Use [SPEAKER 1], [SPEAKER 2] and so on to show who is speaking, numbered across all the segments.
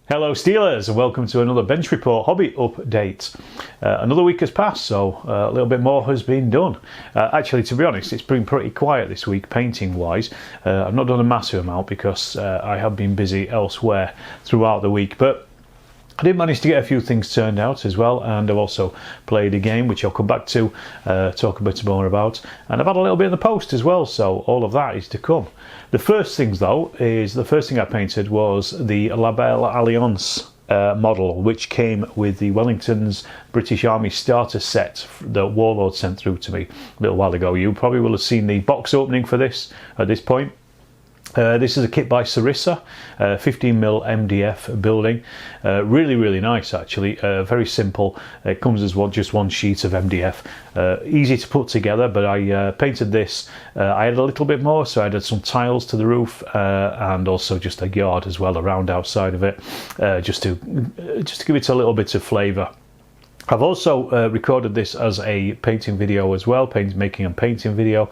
[SPEAKER 1] Hello Steelers, and welcome to another Bench Report hobby update. Another week has passed, so a little bit more has been done. Actually, to be honest, it's been pretty quiet this week painting wise. I've not done a massive amount because I have been busy elsewhere throughout the week, but I did manage to get a few things turned out as well, and I've also played a game which I'll come back to talk a bit more about, and I've had a little bit in the post as well, so all of that is to come. The first thing I painted was the La Belle Alliance model, which came with the Wellington's British Army starter set that Warlord sent through to me a little while ago. You probably will have seen the box opening for this at this point. This is a kit by Sarissa, 15mm MDF building. Really nice actually, very simple. It comes as just one sheet of MDF. Easy to put together, but I painted this. I had a little bit more, so I added some tiles to the roof and also just a yard as well around outside of it, just to give it a little bit of flavour. I've also recorded this as a painting video as well, making a painting video,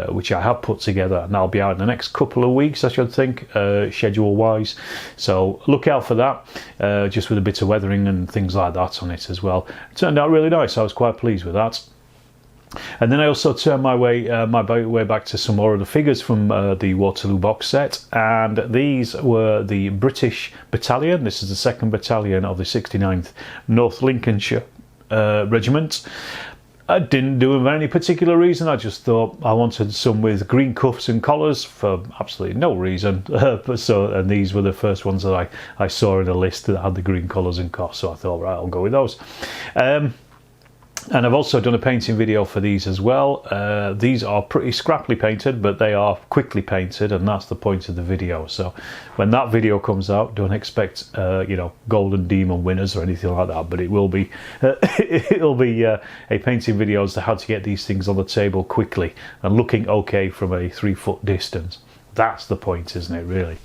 [SPEAKER 1] which I have put together, and that'll be out in the next couple of weeks, I should think, schedule wise. So look out for that, just with a bit of weathering and things like that on it as well. It turned out really nice, I was quite pleased with that. And then I also turned my way back to some more of the figures from the Waterloo box set, and these were the British Battalion. This is the 2nd Battalion of the 69th North Lincolnshire Regiment. I didn't do them for any particular reason. I just thought I wanted some with green cuffs and collars for absolutely no reason. And these were the first ones that I saw in the list that had the green collars and cuffs, so I thought, right, I'll go with those. And I've also done a painting video for these as well. These are pretty scrappily painted, but they are quickly painted, and that's the point of the video. So when that video comes out, don't expect golden demon winners or anything like that, but it will be a painting video as to how to get these things on the table quickly and looking okay from a 3-foot distance. That's the point, isn't it, really?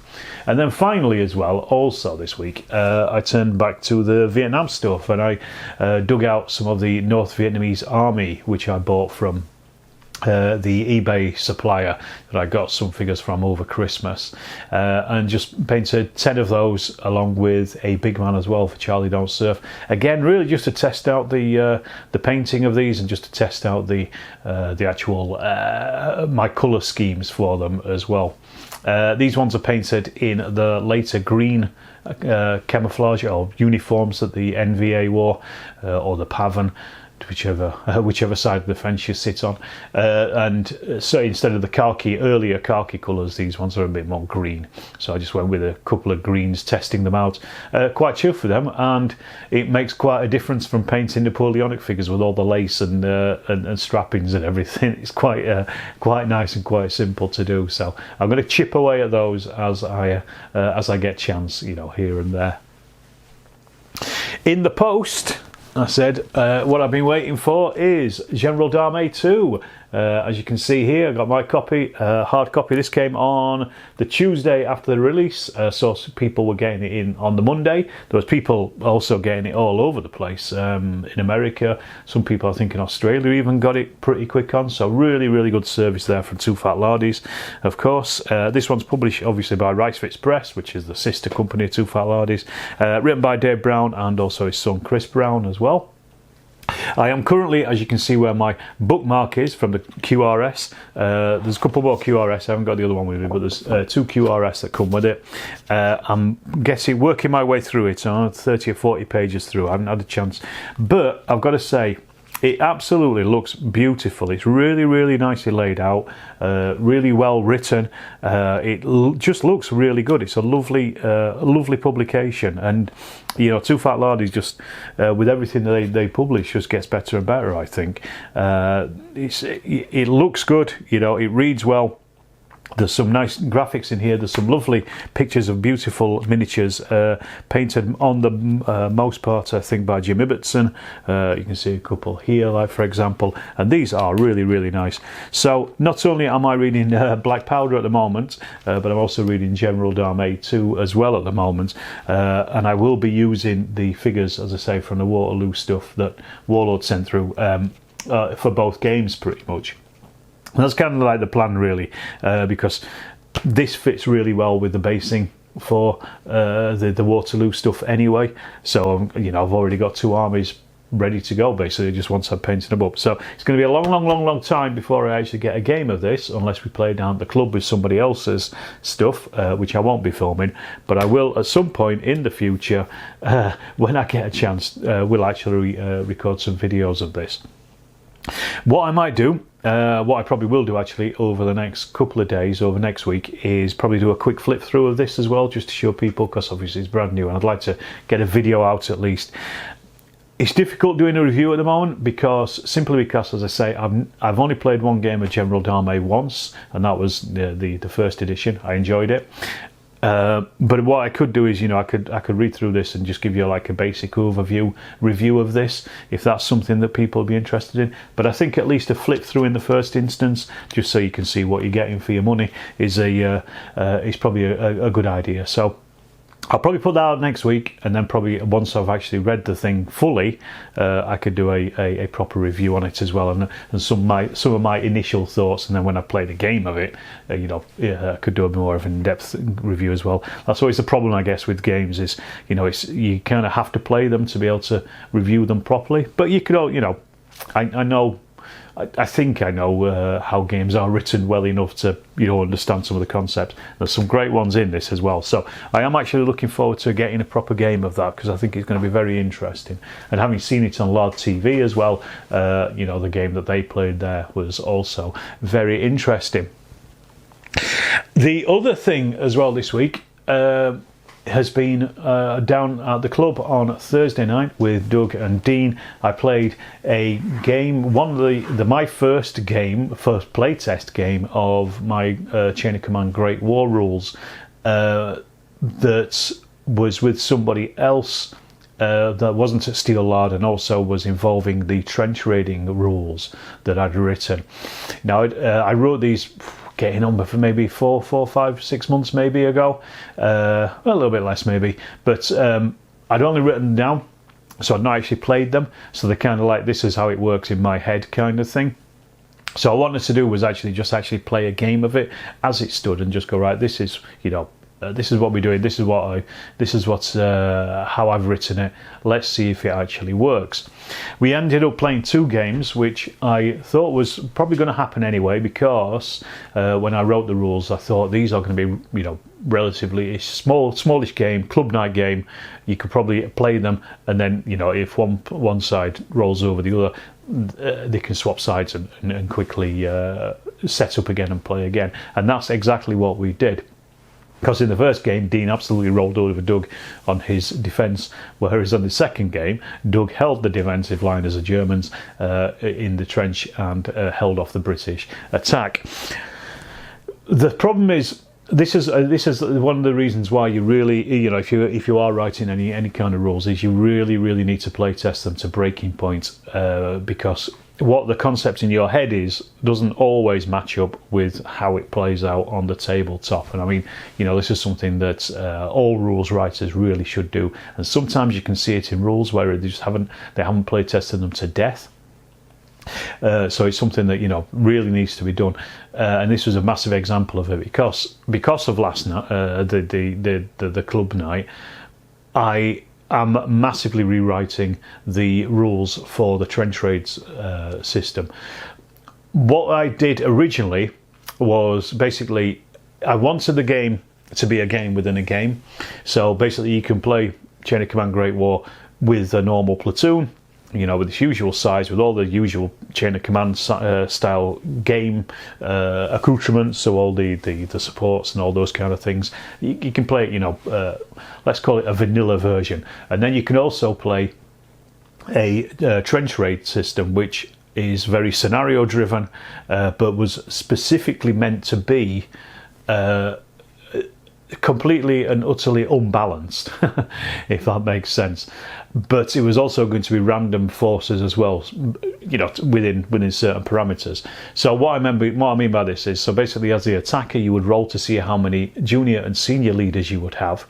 [SPEAKER 1] And then finally as well, also this week, I turned back to the Vietnam stuff, and I dug out some of the North Vietnamese army, which I bought from the eBay supplier that I got some figures from over Christmas, and just painted 10 of those along with a big man as well for Charlie Don't Surf. Again, really just to test out the painting of these, and just to test out the actual my colour schemes for them as well. These ones are painted in the later green camouflage or uniforms that the NVA wore, or the PAVN, whichever side of the fence you sit on, and so instead of the earlier khaki colours, these ones are a bit more green, so I just went with a couple of greens, testing them out. Quite chuffed with them, and it makes quite a difference from painting Napoleonic figures with all the lace and strappings and everything. It's quite nice and quite simple to do, so I'm going to chip away at those as I get chance, here and there. In the post, I said, what I've been waiting for is General D'Armée 2. As you can see here, I got my copy, hard copy. This came on the Tuesday after the release, so people were getting it in on the Monday. There was people also getting it all over the place, in America. Some people, I think in Australia, even got it pretty quick on, so really good service there from Two Fat Lardies, of course. This one's published obviously by Ricefits Press, which is the sister company of Two Fat Lardies, written by Dave Brown and also his son Chris Brown as well. I am currently, as you can see where my bookmark is from the QRS, there's a couple more QRS, I haven't got the other one with me, but there's 2 QRS that come with it. I'm working my way through it, so I'm 30 or 40 pages through. I haven't had a chance, but I've got to say, it absolutely looks beautiful. It's really nicely laid out, really well written. It just looks really good. It's a lovely publication, and Two Fat Lardies just with everything they publish just gets better and better, I think. It looks good, it reads well. There's some nice graphics in here. There's some lovely pictures of beautiful miniatures painted on the most part, I think, by Jim Ibbotson. You can see a couple here, like for example, and these are really nice. So not only am I reading Black Powder at the moment, but I'm also reading General D'Armée 2 as well at the moment, and I will be using the figures, as I say, from the Waterloo stuff that Warlord sent through for both games pretty much. And that's kind of like the plan, really, because this fits really well with the basing for the Waterloo stuff anyway. So I've already got 2 armies ready to go, basically, just once I've painted them up. So it's going to be a long time before I actually get a game of this, unless we play down at the club with somebody else's stuff, which I won't be filming, but I will at some point in the future, when I get a chance, will actually record some videos of this. What I might do, what I probably will do actually over the next couple of days, over next week, is probably do a quick flip through of this as well, just to show people, because obviously it's brand new and I'd like to get a video out at least. It's difficult doing a review at the moment simply because, as I say, I've only played 1 game of General Dame once, and that was the first edition. I enjoyed it. But what I could do is, I could read through this and just give you like a basic overview review of this, if that's something that people would be interested in. But I think at least a flip through in the first instance, just so you can see what you're getting for your money, is probably a good idea. So I'll probably put that out next week, and then probably once I've actually read the thing fully, I could do a proper review on it as well, and some of my initial thoughts, and then when I play the game of it, I could do a more of an in-depth review as well. That's always the problem, I guess, with games is, you kind of have to play them to be able to review them properly. But you could, I think I know how games are written well enough to understand some of the concepts. There's some great ones in this as well, so I am actually looking forward to getting a proper game of that, because I think it's going to be very interesting. And having seen it on Lord TV as well, the game that they played there was also very interesting. The other thing as well this week has been down at the club on Thursday night with Doug and Dean. I played a game, my first playtest game of my Chain of Command Great War rules, that was with somebody else that wasn't at Steel Lard, and also was involving the trench raiding rules that I'd written. Now I wrote these getting on for maybe 4, 5, 6 months maybe ago, a little bit less maybe, but I'd only written them down, so I'd not actually played them, so they're kind of like, this is how it works in my head kind of thing. So what I wanted to do was actually play a game of it as it stood, and just go, right, this is this is what we're doing, this is what's how I've written it, let's see if it actually works. We ended up playing 2 games, which I thought was probably going to happen anyway, because when I wrote the rules, I thought these are going to be relatively smallish game, club night game. You could probably play them, and then if one side rolls over the other, they can swap sides and quickly set up again and play again. And that's exactly what we did. Because in the first game, Dean absolutely rolled over Doug on his defence, whereas on the second game, Doug held the defensive line as the Germans in the trench and held off the British attack. The problem is, this is one of the reasons why you really, if you are writing any kind of rules, is you really need to play test them to breaking point, because what the concept in your head is doesn't always match up with how it plays out on the tabletop. And I mean, this is something that all rules writers really should do. And sometimes you can see it in rules where they haven't play tested them to death. So it's something that really needs to be done, and this was a massive example of it, because of last night, the club night. I am massively rewriting the rules for the trench raids system. What I did originally was basically, I wanted the game to be a game within a game. So basically you can play Chain of Command Great War with a normal platoon, with its usual size, with all the usual Chain of Command style game accoutrements, so all the supports and all those kind of things. You can play it, let's call it a vanilla version. And then you can also play a trench raid system, which is very scenario driven, but was specifically meant to be completely and utterly unbalanced, if that makes sense. But it was also going to be random forces as well, within certain parameters. So what I mean by this is, so basically as the attacker, you would roll to see how many junior and senior leaders you would have.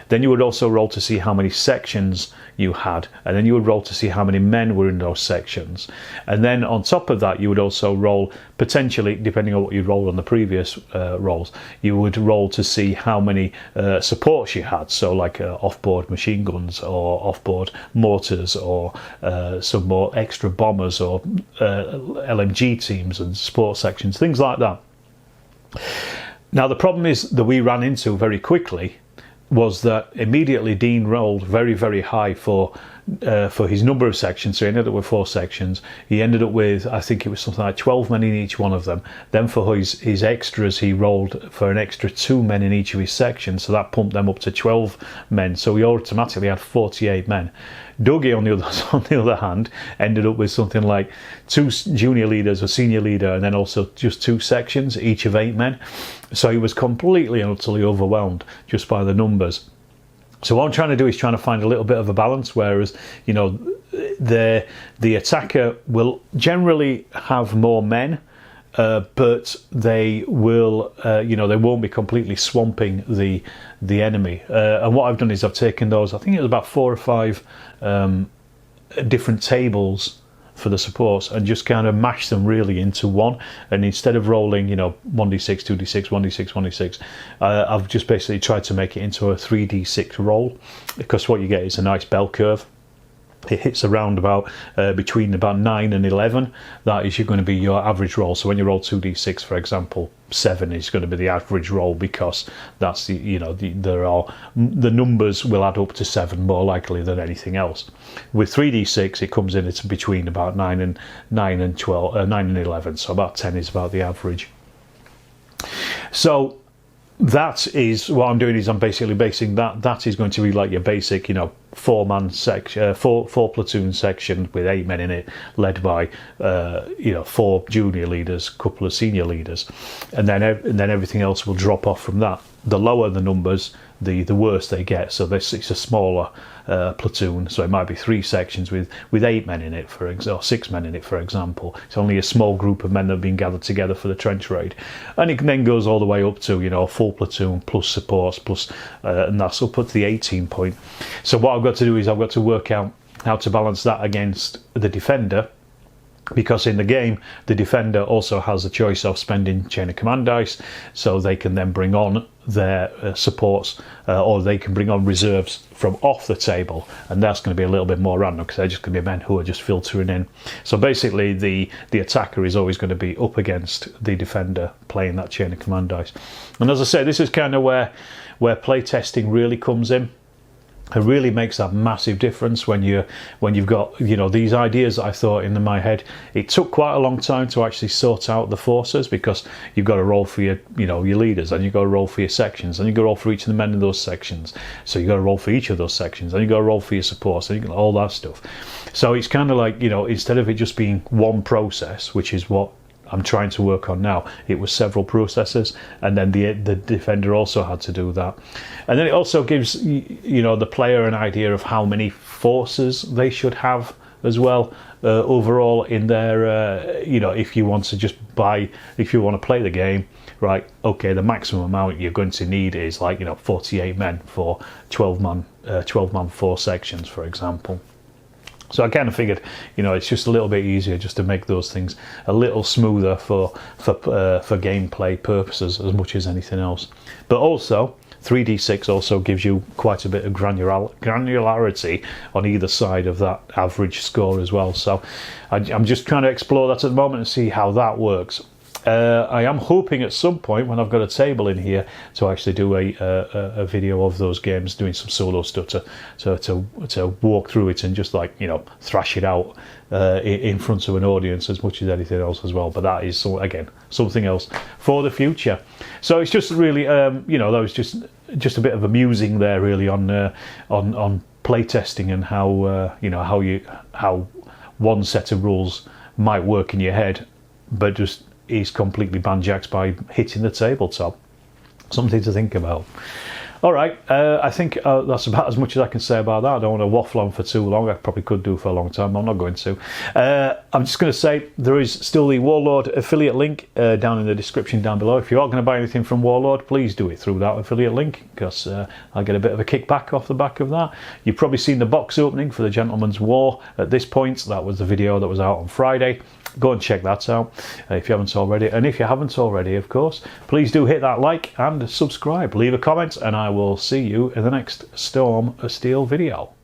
[SPEAKER 1] Then you would also roll to see how many sections you had, and then you would roll to see how many men were in those sections. And then on top of that, you would also roll potentially, depending on what you rolled on the previous rolls, you would roll to see how many supports you had. So like off-board machine guns or off-board mortars or some more extra bombers or LMG teams and support sections, things like that. Now the problem is that we ran into very quickly was that immediately Dean rolled very, very high for his number of sections, so he ended up with 4 sections. He ended up with, I think it was something like 12 men in each one of them. Then for his extras, he rolled for an extra 2 men in each of his sections, so that pumped them up to 12 men, so he automatically had 48 men. Dougie, on the other hand, ended up with something like 2 junior leaders, a senior leader, and then also just 2 sections, each of 8 men. So he was completely and utterly overwhelmed just by the numbers. So what I'm trying to do is trying to find a little bit of a balance, whereas, you know, the attacker will generally have more men, but they will, you know, they won't be completely swamping the enemy. And what I've done is I've taken those, I think it was about 4 or 5 different tables for the supports, and just kind of mash them really into one. And instead of rolling, you know, 1d6, 2d6, 1d6, 1d6, I've just basically tried to make it into a 3d6 roll, because what you get is a nice bell curve. It hits around about between about 9 and 11. That is going to be your average roll. So when you roll 2d6, for example, 7 is going to be the average roll, because that's the, you know, the numbers will add up to 7 more likely than anything else. With 3d6, it comes in, it's between about 9 and 12, 9 and 11. So about 10 is about the average. So that is what I'm doing, is I'm basically basing that is going to be like your basic, you know, 4-man section, four platoon section with 8 men in it, led by you know, 4 junior leaders, a couple of senior leaders, and then everything else will drop off from that. The lower the numbers, the worse they get. So it's a smaller platoon, so it might be 3 sections with 8 men in it, for example, or 6 men in it, for example. It's only a small group of men that have been gathered together for the trench raid, and it then goes all the way up to, you know, a full platoon plus supports plus, and that's up to the 18 point. So what I've got to do is I've got to work out how to balance that against the defender, because in the game the defender also has a choice of spending chain of command dice, so they can then bring on their supports, or they can bring on reserves from off the table, and that's going to be a little bit more random, because they're just going to be men who are just filtering in. So basically the attacker is always going to be up against the defender playing that chain of command dice. And as I say, this is kind of where play testing really comes in. It really makes that massive difference when you've got, you know, these ideas that I thought in my head. It took quite a long time to actually sort out the forces, because you've got to roll for your, you know, your leaders, and you've got to roll for your sections, and you've got to roll for each of the men in those sections. So you've got to roll for each of those sections, and you've got to roll for your supports, and all that stuff. So it's kind of like, you know, instead of it just being one process, which is what I'm trying to work on now, it was several processes, and then the defender also had to do that. And then it also gives, you know, the player an idea of how many forces they should have as well, overall in their, you know, if you want to just if you want to play the game, right, okay, the maximum amount you're going to need is, like, you know, 48 men for 12-man 4 sections, for example. So I kind of figured, you know, it's just a little bit easier just to make those things a little smoother for gameplay purposes as much as anything else. But also, 3d6 also gives you quite a bit of granularity on either side of that average score as well. So I'm just trying to explore that at the moment and see how that works. I am hoping at some point, when I've got a table in here, to actually do a video of those games, doing some solo stuff to walk through it and just, like, you know, thrash it out in front of an audience as much as anything else as well. But that is, so again, something else for the future. So it's just really, you know, that was just a bit of amusing there, really, on play testing, and how you know, how one set of rules might work in your head, but just is completely banjaxed by hitting the tabletop. Something to think about. All right, I think that's about as much as I can say about that. I don't want to waffle on for too long. I probably could do for a long time, but I'm not going to. I'm just going to say there is still the Warlord affiliate link down in the description down below. If you are going to buy anything from Warlord, please do it through that affiliate link, because I'll get a bit of a kickback off the back of that. You've probably seen the box opening for the Gentleman's War at this point. That was the video that was out on Friday. go and check that out if you haven't already. And if you haven't already, of course, please do hit that like and subscribe. Leave a comment, and I will see you in the next Storm of Steel video.